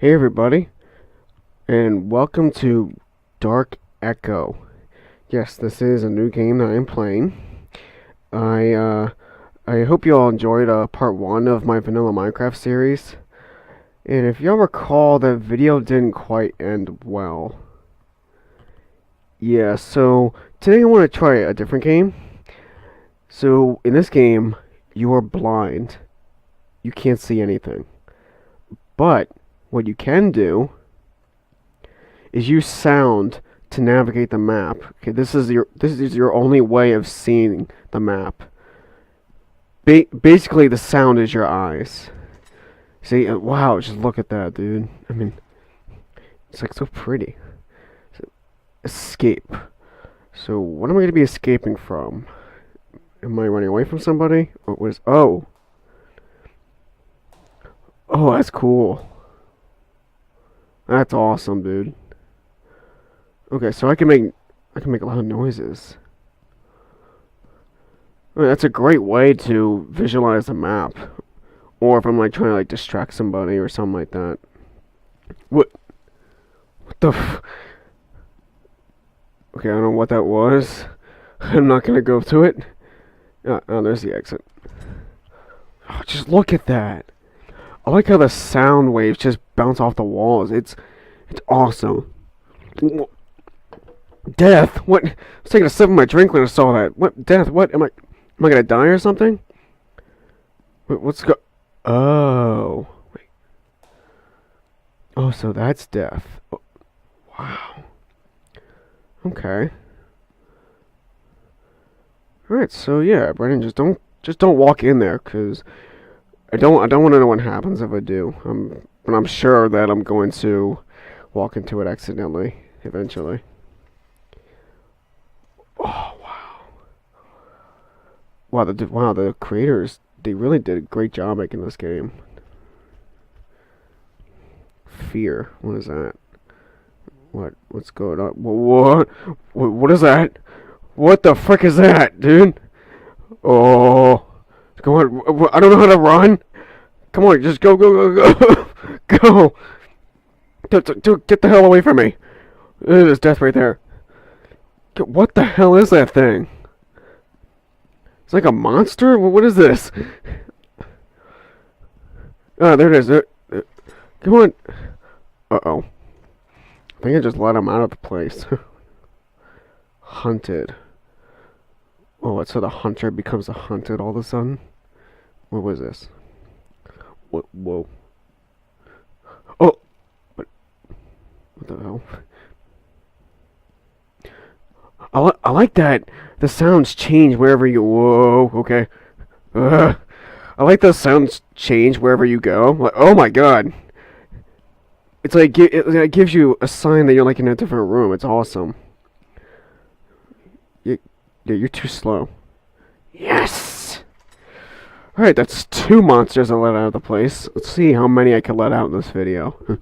Hey everybody, and welcome to Dark Echo. Yes, this is a new game that I'm playing. I uh, I hope you all enjoyed part one of my vanilla Minecraft series. And if y'all recall, the video didn't quite end well. Yeah, so today I want to try a different game. So in this game, you are blind. You can't see anything. But what you can do is use sound to navigate the map. Okay, this is your only way of seeing the map. Basically, the sound is your eyes. See, wow, just look at that, dude. I mean, it's like so pretty. So, escape. So, what am I going to be escaping from? Am I running away from somebody? Or what is? Oh, oh, that's cool. That's awesome, dude. Okay, so I can make a lot of noises. I mean, that's a great way to visualize a map. Or if I'm like trying to like distract somebody or something like that. What? What the? Okay, I don't know what that was. I'm not gonna go to it. Oh, there's the exit. Oh, just look at that. I like how the sound waves just bounce off the walls. It's awesome. Death? What? I was taking a sip of my drink when I saw that. What? Death? What? Am I gonna die or something? What's go? Oh. Wait. Oh, so that's death. Oh, wow. Okay. All right. So yeah, Brennan, just don't walk in there, cause I don't want to know what happens if I do. But I'm sure that I'm going to walk into it accidentally eventually. Oh wow. The creators, they really did a great job making this game. Fear. What is that? What's going on? What is that? What the frick is that, dude? Oh, come on! I don't know how to run. Come on, just go, go! Get the hell away from me! There's death right there. What the hell is that thing? It's like a monster. What is this? Ah, there it is. Come on. Uh-oh. I think I just let him out of the place. Hunted. Oh, so the hunter becomes a hunted all of a sudden? What was this? Whoa. Oh! What the hell? I like that the sounds change wherever you... Whoa, okay. I like those sounds change wherever you go. Like, oh my god. It's like it gives you a sign that you're like in a different room. It's awesome. Yeah, you're too slow. Yes! Alright, that's 2 monsters I let out of the place. Let's see how many I can let out in this video.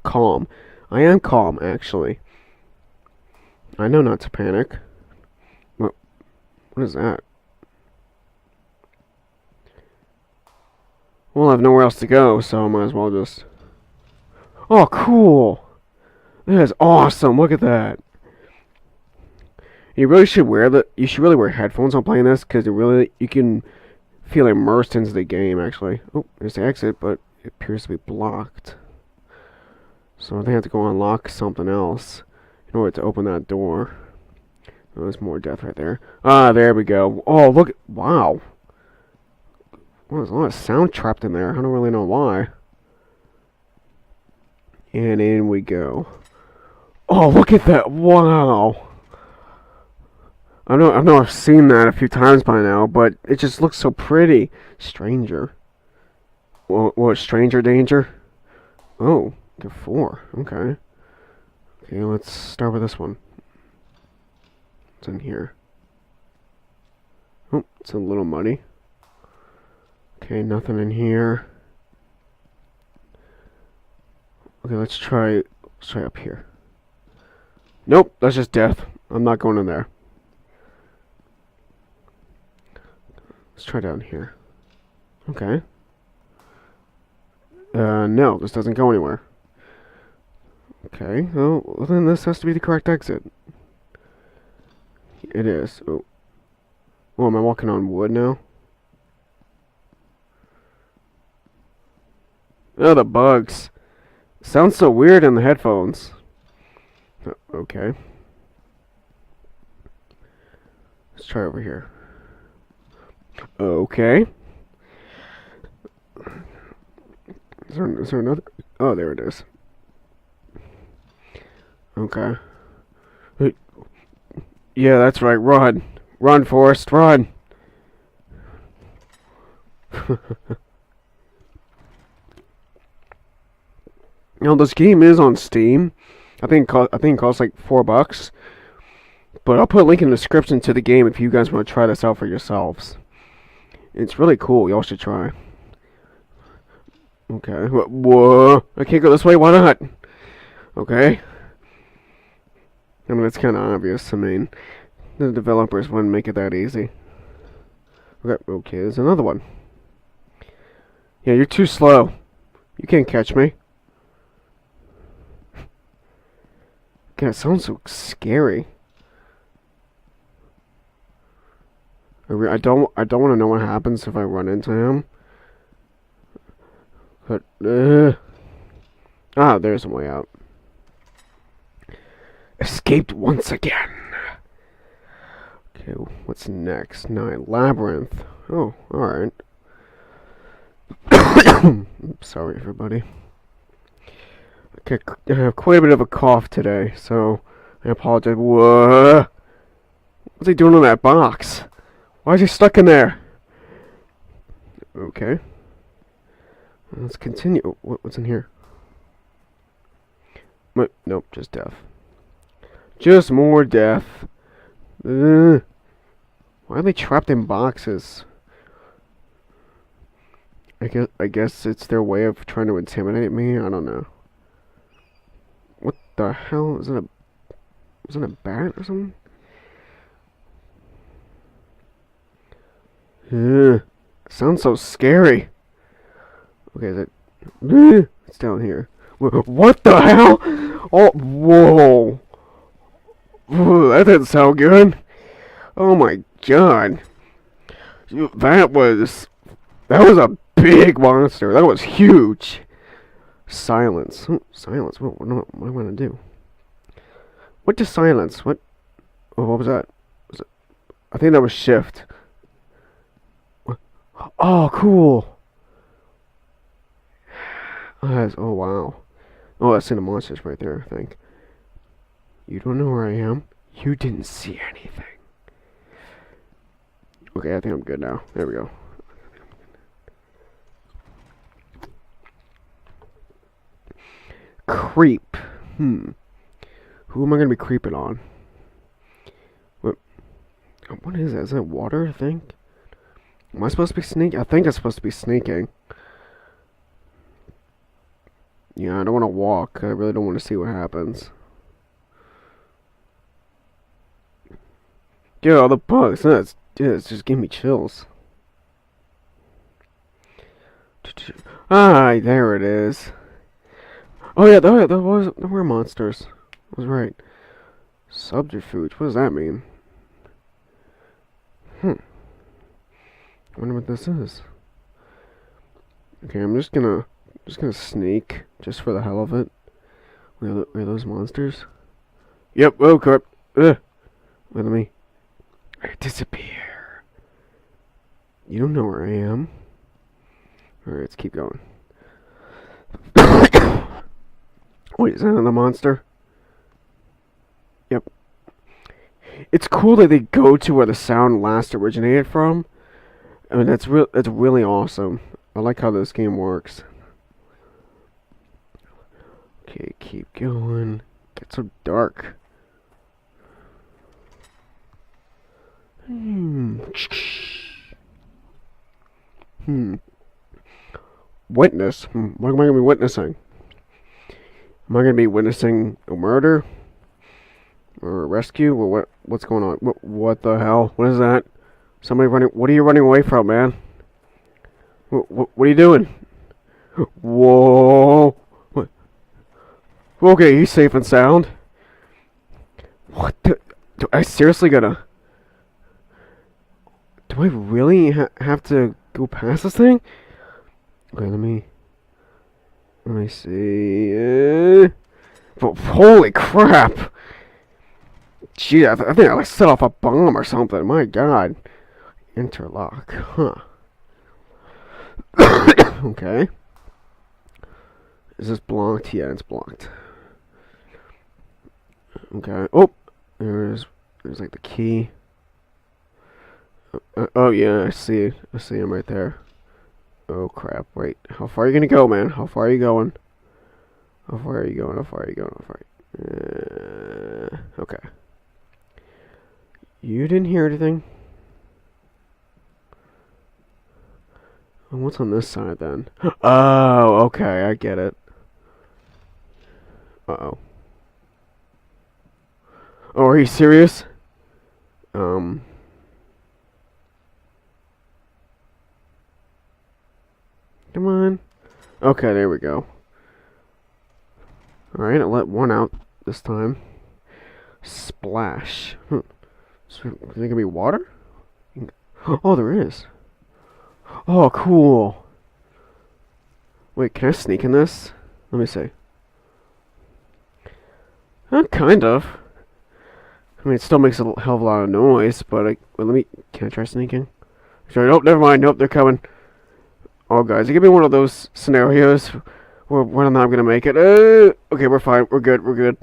Calm. I am calm, actually. I know not to panic. What is that? Well, I have nowhere else to go, so I might as well just... Oh, cool! That is awesome! Look at that! You should really wear headphones while playing this, because you can feel immersed into the game, actually. Oh, there's the exit, but it appears to be blocked. So I think I have to go unlock something else in order to open that door. Oh, there's more death right there. Ah, there we go. Oh, look. Wow. Well, there's a lot of sound trapped in there. I don't really know why. And in we go. Oh, look at that. Wow. I know I've seen that a few times by now, but it just looks so pretty. Stranger. What, stranger danger? Oh, there are 4. Okay. Okay, let's start with this one. What's in here? Oh, it's a little muddy. Okay, nothing in here. Okay, let's try up here. Nope, that's just death. I'm not going in there. Let's try down here. Okay. No, this doesn't go anywhere. Okay, well then this has to be the correct exit. It is. Oh, am I walking on wood now? Oh, the bugs. Sounds so weird in the headphones. Okay. Let's try over here. Okay. Is there another? Oh, there it is. Okay. Yeah, that's right. Run. Run, Forrest. Run. Now, this game is on Steam. I think it costs like $4. But I'll put a link in the description to the game if you guys want to try this out for yourselves. It's really cool. Y'all should try. Okay. Whoa. I can't go this way. Why not? Okay. I mean, it's kind of obvious. I mean, the developers wouldn't make it that easy. Okay, there's another one. Yeah, you're too slow. You can't catch me. God, it sounds so scary. I don't want to know what happens if I run into him. But there's a way out. Escaped once again. Okay, what's next? 9. Labyrinth. Oh, alright. Sorry, everybody. Okay, I have quite a bit of a cough today, so I apologize. Whoa! What's he doing in that box? Why is he stuck in there? Okay. Let's continue. What's in here? Nope, just death. Just more death. Why are they trapped in boxes? I guess it's their way of trying to intimidate me. I don't know. What the hell? Is it a bat or something? Sounds so scary. Okay, is it? It's down here. What the hell? Oh, whoa. That didn't sound good. Oh my god. That was a big monster. That was huge. Silence. Silence. What do I want to do? What does silence? What? Oh, what was that? I think that was shift. Oh, cool. Oh, wow. Oh, that's in the monsters right there, I think. You don't know where I am? You didn't see anything. Okay, I think I'm good now. There we go. Creep. Who am I going to be creeping on? What is that? Is that water, I think? Am I supposed to be sneaking? I think I'm supposed to be sneaking. Yeah, I don't want to walk. I really don't want to see what happens. Get all the bugs. It's just giving me chills. Ah, there it is. Oh yeah, there were monsters. I was right. Subterfuge. What does that mean? I wonder what this is. Okay, I'm just gonna sneak just for the hell of it. Where are those monsters? Yep. Oh crap. Wait, let me disappear. You don't know where I am. All right, let's keep going. Wait, is that another monster? Yep. It's cool that they go to where the sound last originated from. I mean, that's really awesome. I like how this game works. Okay, keep going. Get so dark. Witness? What am I going to be witnessing? Am I going to be witnessing a murder? Or a rescue? Or what's going on? What the hell? What is that? Somebody running... What are you running away from, man? What are you doing? Whoa. What? Okay, he's safe and sound. What the? Do I seriously gotta... Do I really have to go past this thing? Okay, let me see. But holy crap! Gee, I think I like set off a bomb or something. My God. Interlock, huh? Okay. Is this blocked? Yeah, it's blocked. Okay. Oh, there's like the key. Oh yeah, I see him right there. Oh crap! Wait, how far are you gonna go, man? How far are you going? How far are you going? How far are you going? How far? Okay. You didn't hear anything. What's on this side then? Oh, okay, I get it. Uh-oh. Oh, are you serious? Come on. Okay, there we go. Alright, I let one out this time. Splash. Is there gonna be water? Oh, there is. Oh, cool. Wait, can I sneak in this? Let me see. Kind of. I mean, it still makes a hell of a lot of noise, but can I try sneaking? Sorry, nope, never mind. Nope, they're coming. Oh, guys, it could be one of those scenarios where I'm not gonna make it. Okay, we're fine. We're good. We're good.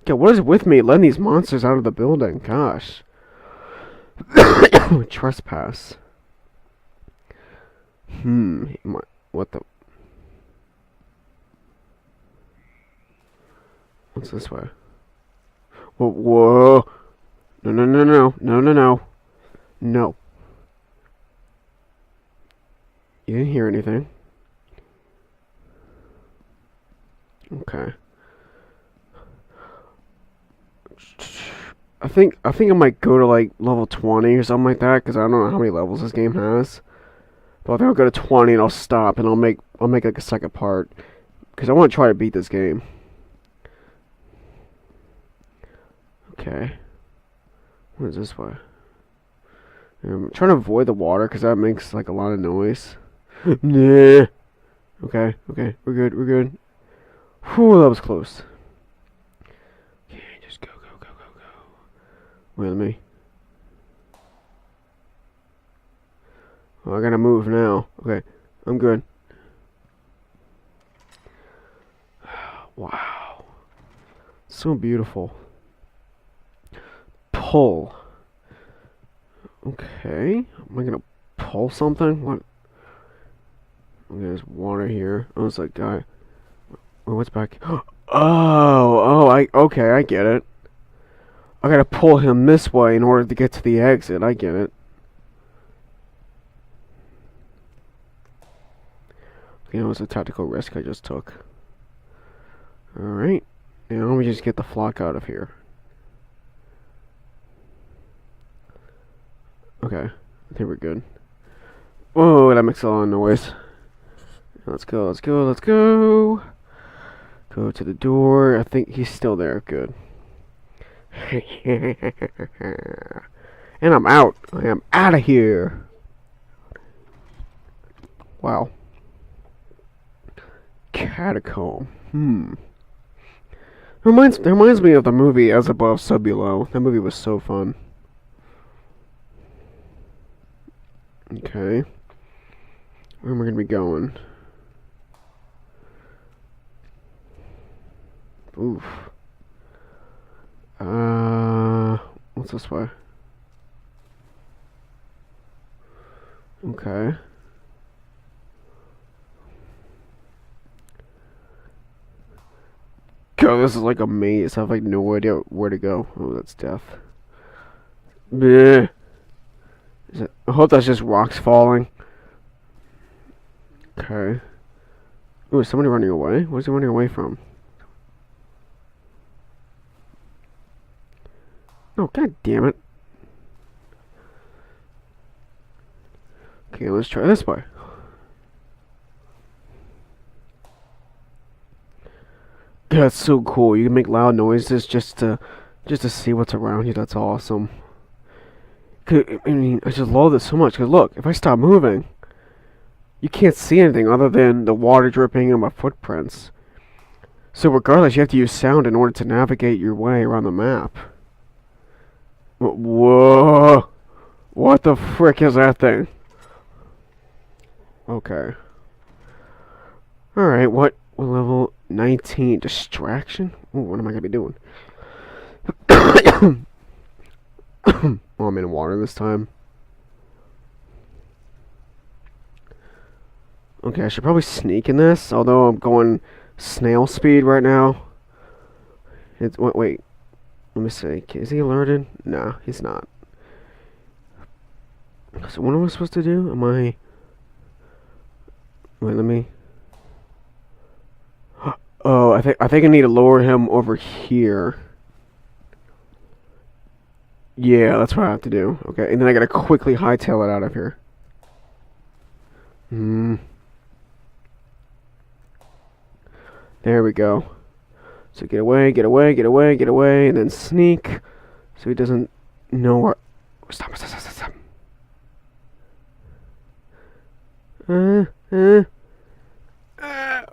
Yeah, what is with me letting these monsters out of the building? Gosh. Trespass. What the... What's this way? Whoa, whoa. No, no, no, no. No, no, no. No. You didn't hear anything. Okay. I think I might go to like level 20 or something like that, because I don't know how many levels this game has. But I think I'll go to 20 and I'll stop and I'll make like a second part, because I want to try to beat this game. Okay. What is this way? I'm trying to avoid the water because that makes like a lot of noise. Nah. Okay, okay, we're good, we're good. Whew, that was close. Okay, just go, go, go, go, go. Wait, let me. Oh, I gotta move now. Okay, I'm good. Wow. So beautiful. Pull. Okay. Am I gonna pull something? What? Okay, there's water here. Oh, it's like guy. Wait, what's back? Okay, I get it. I gotta pull him this way in order to get to the exit. I get it. You know, it was a tactical risk I just took. Alright. Now let me just get the flock out of here. Okay. I think we're good. Whoa, that makes a lot of noise. Let's go, let's go, let's go. Go to the door. I think he's still there. Good. And I'm out. I am out of here. Wow. Catacomb. Reminds me of the movie As Above, So Below. That movie was so fun. Okay. Where am I gonna be going? Oof. What's this way? Okay. God, this is like a maze. I have like no idea where to go. Oh, that's death. Bleh. I hope that's just rocks falling. Okay. Ooh, is somebody running away? Where's he running away from? Oh, god damn it. Okay, let's try this way. God, that's so cool. You can make loud noises just to see what's around you. That's awesome. I mean, I just love this so much. Cause look, if I stop moving, you can't see anything other than the water dripping and my footprints. So regardless, you have to use sound in order to navigate your way around the map. Whoa! What the frick is that thing? Okay. Alright, what level? 19. Distraction? Ooh, what am I gonna be doing? Oh, I'm in water this time. Okay, I should probably sneak in this, although I'm going snail speed right now. Wait. Let me see. Is he alerted? No, he's not. So what am I supposed to do? Wait, let me... Oh, I think I need to lower him over here. Yeah, that's what I have to do. Okay, and then I gotta quickly hightail it out of here. There we go. So get away, and then sneak, so he doesn't know where... Stop.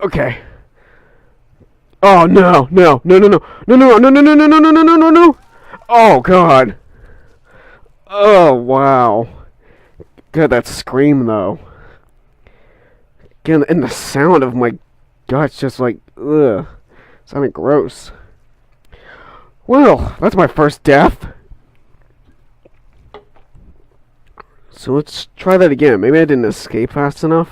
Okay. Oh no! Oh god! Oh wow! God, that scream though. Again, and the sound of my guts just like ugh, sounded gross. Well, that's my first death. So let's try that again. Maybe I didn't escape fast enough.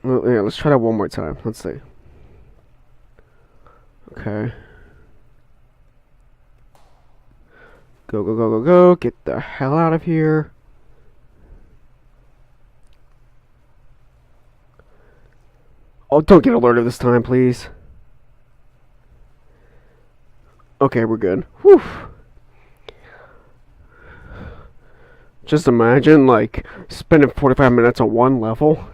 Well, yeah, let's try that one more time. Let's see. Okay. Go. Get the hell out of here. Oh, don't get alerted this time, please. Okay, we're good. Whew. Just imagine, like, spending 45 minutes on one level.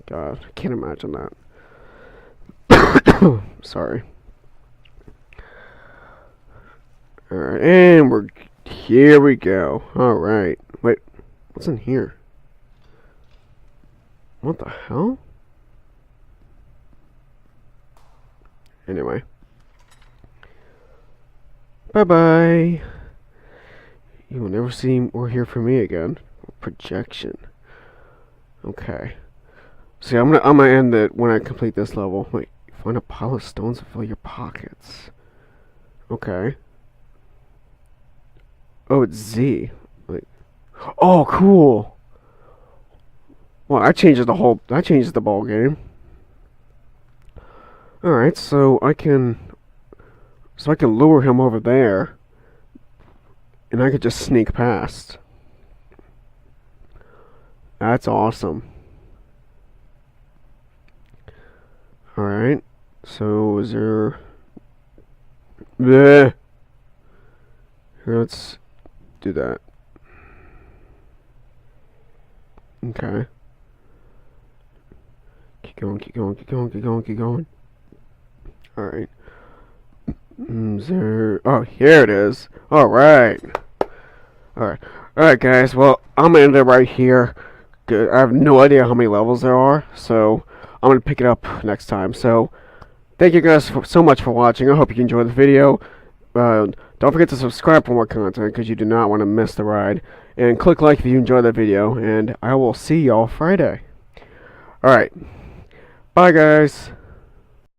God, I can't imagine that. Sorry. Alright, and here we go. Alright. Wait, what's in here? What the hell? Anyway. Bye-bye. You will never see or hear from me again. Projection. Okay. See, I'm gonna end it when I complete this level. Wait, find a pile of stones to fill your pockets. Okay. Oh, it's Z. Like, oh, cool. Well, that changes the ball game. All right, so I can lure him over there, and I could just sneak past. That's awesome. All right, so is there? Bleh. Here, let's do that. Okay. Keep going. Alright. Is there... Oh, here it is. Alright. Alright, guys. Well, I'm gonna end it right here. Good. I have no idea how many levels there are, so I'm gonna pick it up next time. So, thank you guys so much for watching. I hope you enjoyed the video. Don't forget to subscribe for more content, because you do not want to miss the ride. And click like if you enjoyed the video, and I will see y'all Friday. Alright. Bye, guys.